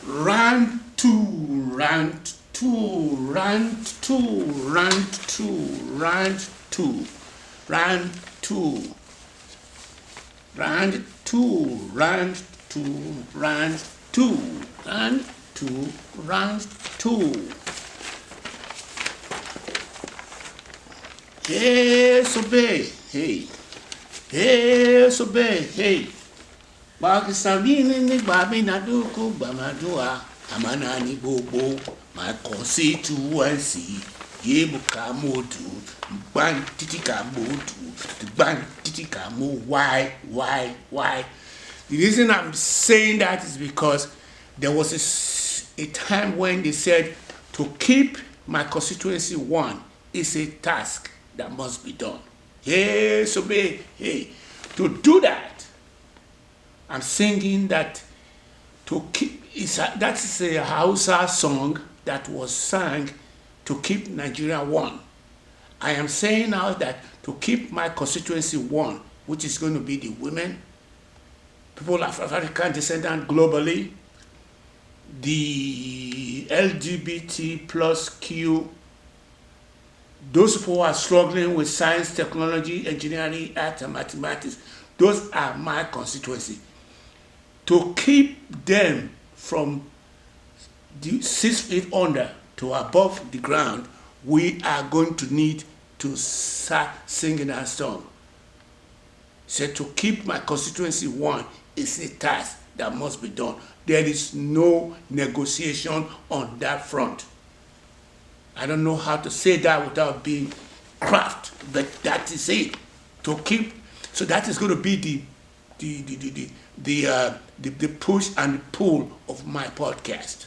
Round two, round two, round two, round two, round two, round two, round two, round two, round two, round two, round two. Hey, sobe, hey, hey, sobe, hey. Bakisabini ni babi na duku bamadua amana ni bobo my constituency yebu kamotu ban titika motu ban titika mo why the reason I'm saying that is because there was a time when they said to keep my constituency one is a task that must be done. Hey, so be hey, to do that I'm singing that to keep that is a Hausa song that was sung to keep Nigeria one. I am saying now that to keep my constituency one, which is going to be the women, people of African descent globally, the LGBT plus Q, those who are struggling with science, technology, engineering, art, and mathematics, those are my constituency. To keep them from the 6 feet under to above the ground, we are going to need to start singing that song. So to keep my constituency one is a task that must be done. There is no negotiation on that front. I don't know how to say that without being craft, but that is it. To keep, so that is going to be the push and the pull of my podcast,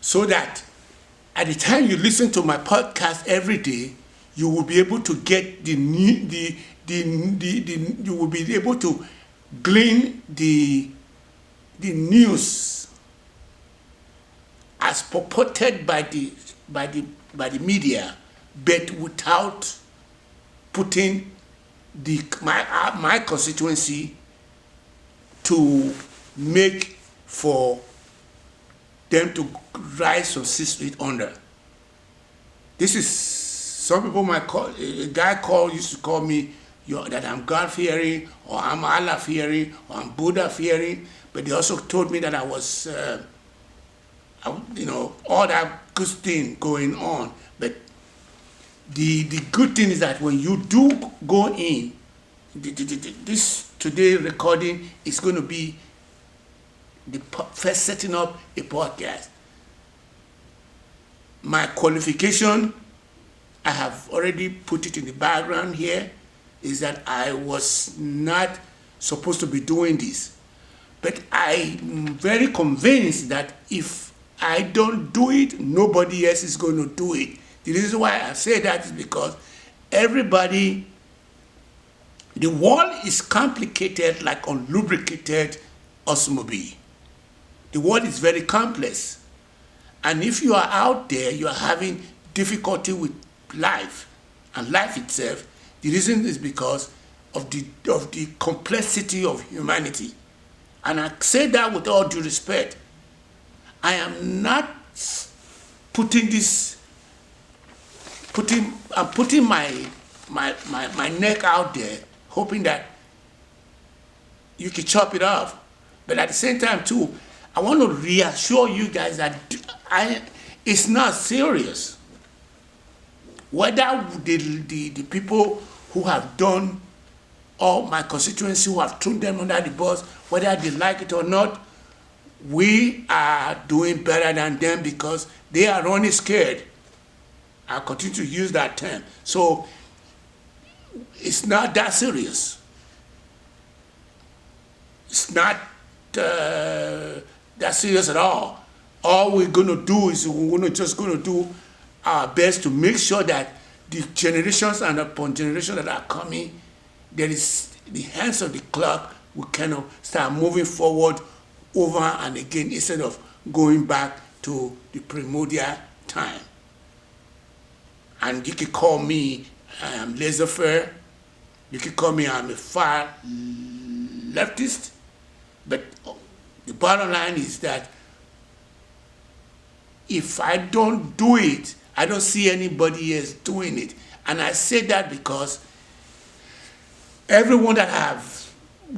so that at the time you listen to my podcast every day, you will be able to get you will be able to glean the news as purported by the media, but without putting my constituency to make for them to rise from 6 feet under. This is, some people might call, a guy used to call me that I'm God fearing, or I'm Allah fearing, or I'm Buddha fearing, but they also told me that I was, all that good thing going on. But the good thing is that when you do go in, this today recording is going to be the first setting up a podcast. My qualification, I have already put it in the background here, is that I was not supposed to be doing this. But I'm very convinced that if I don't do it, nobody else is going to do it. The reason why I say that is because everybody, the world is complicated like unlubricated automobile. The world is very complex. And if you are out there, you are having difficulty with life and life itself, the reason is because of the complexity of humanity. And I say that with all due respect. I am not putting my neck out there, hoping that you can chop it off. But at the same time too, I want to reassure you guys that it's not serious. Whether the people who have done all my constituency, who have thrown them under the bus, whether they like it or not, we are doing better than them because they are only scared. I'll continue to use that term. So it's not that serious. It's not that serious at all. All we're going to do is we're just going to do our best to make sure that the generations and upon generations that are coming, there is the hands of the clock will kind of start moving forward over and again instead of going back to the primordial time. And you can call me, I am laissez-faire. You can call me, I'm a far leftist. But The bottom line is that if I don't do it, I don't see anybody else doing it. And I say that because everyone that have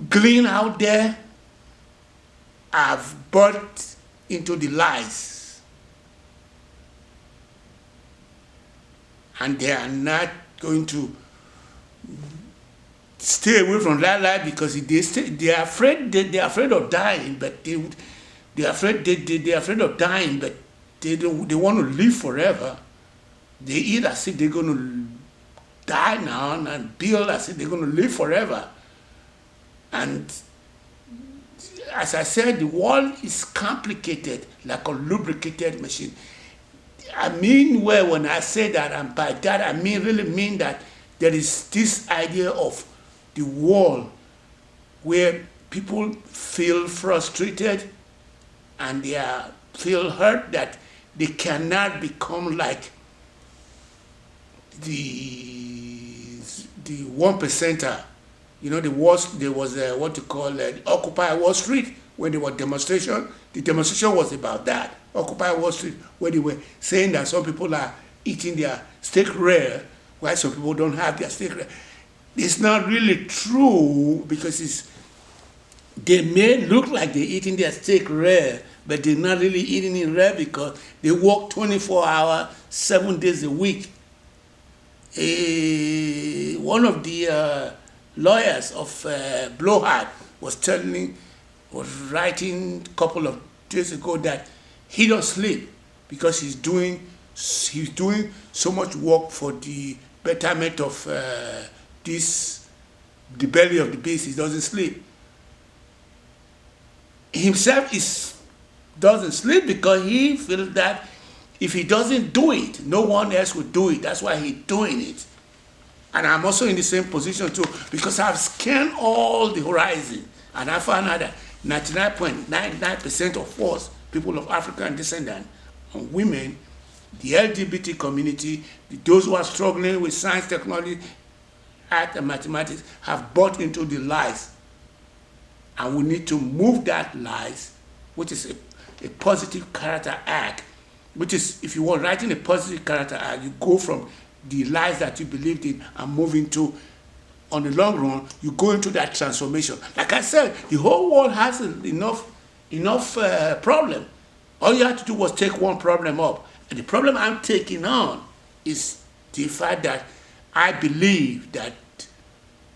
gleaned out there have bought into the lies. And they are not going to stay away from that lie because they are afraid of dying, but they're afraid of dying, but they want to live forever. They eat as if they're going to die now and build as if they're going to live forever. And as I said, the world is complicated like a lubricated machine. I mean, well, when I say that, and by that I really mean that there is this idea of the world where people feel frustrated and they feel hurt that they cannot become like the 1%er. You know, there was what you call Occupy Wall Street when there was demonstration. The demonstration was about that. Occupy Wall Street, where they were saying that some people are eating their steak rare, while some people don't have their steak rare. It's not really true because they may look like they're eating their steak rare, but they're not really eating it rare because they work 24 hours, 7 days a week. One of the lawyers of Blowhard was writing a couple of days ago that he don't sleep because he's doing so much work for the betterment of the belly of the beast. He doesn't sleep. Himself doesn't sleep because he feels that if he doesn't do it, no one else will do it. That's why he's doing it. And I'm also in the same position too because I've scanned all the horizon and I found out that 99.99% of us, people of African descent and women, the LGBT community, those who are struggling with science, technology, art, and mathematics, have bought into the lies. And we need to move that lies, which is a positive character act, which is, if you want writing a positive character act, you go from the lies that you believed in and move into, on the long run, you go into that transformation. Like I said, the whole world has enough problem. All you have to do was take one problem up. And the problem I'm taking on is the fact that I believe that,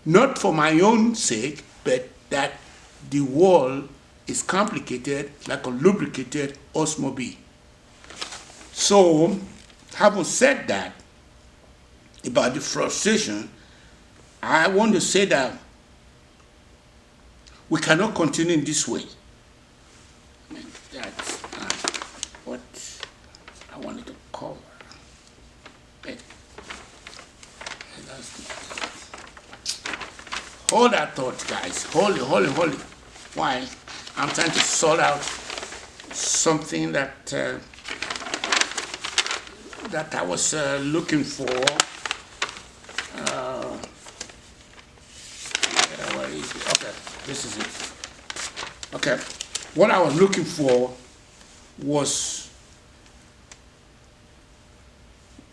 not for my own sake, but that the world is complicated like a lubricated automobile. So, having said that about the frustration, I want to say that we cannot continue in this way. I mean, that's what I wanted to cover. Hold that thought, guys. Hold it. Why? I'm trying to sort out something that I was looking for. Where is it? Okay, this is it. Okay, what I was looking for was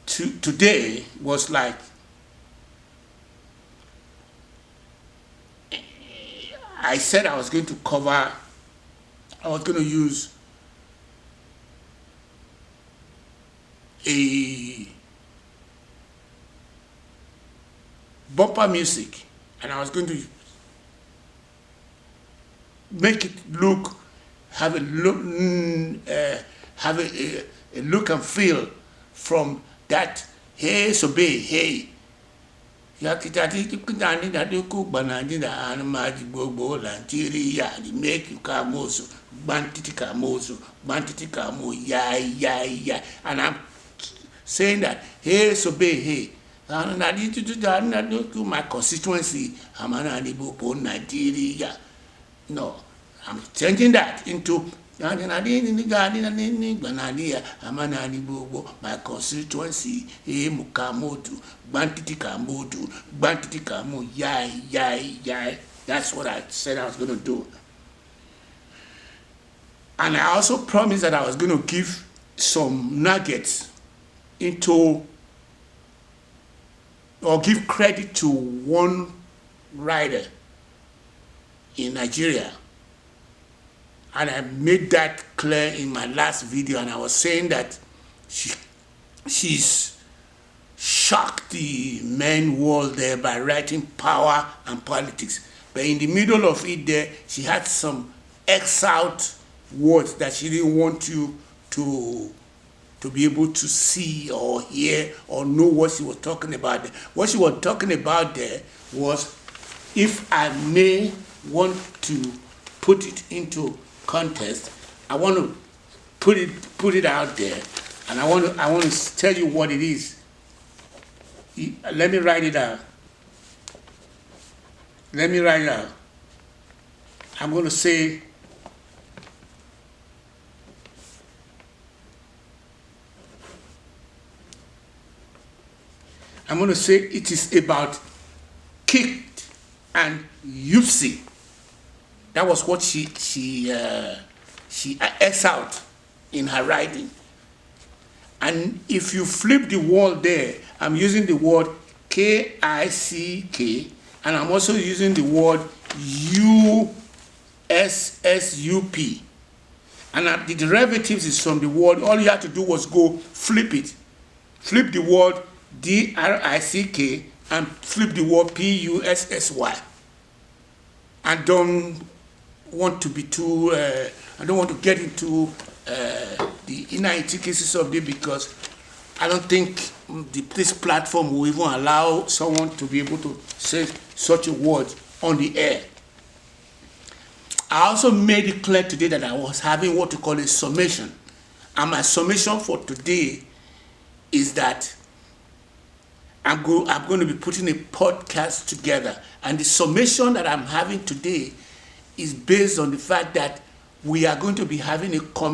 today was like, I said I was going to use a bumper music, and I was going to make it have a look and feel from that hey sobe hey. Make you come also, and I'm saying that hey sobe hey. And I need to do that to my constituency. Nigeria. No, I'm changing that into my constituency. That's what I said I was going to do. And I also promised that I was going to give some nuggets into, or give credit to one writer in Nigeria. And I made that clear in my last video, and I was saying that she's shocked the men world there by writing power and politics. But in the middle of it there, she had some X-out words that she didn't want you to be able to see or hear or know what she was talking about there. What she was talking about there was, if I may want to put it into context, I want to put it out there, and I want to tell you what it is. Let me write it out. I'm going to say, it is about kicked and Yupsi. That was what she X out in her writing. And if you flip the word there, I'm using the word K-I-C-K, and I'm also using the word U-S-S-U-P. And the derivatives is from the word. All you have to do was go flip it. Flip the word D-R-I-C-K and flip the word P-U-S-S-Y. I don't want to be too, I don't want to get into the inner intricacies of it, because I don't think this platform will even allow someone to be able to say such a word on the air. I also made it clear today that I was having what you call a summation. And my summation for today is that I'm going to be putting a podcast together. And the summation that I'm having today is based on the fact that we are going to be having a community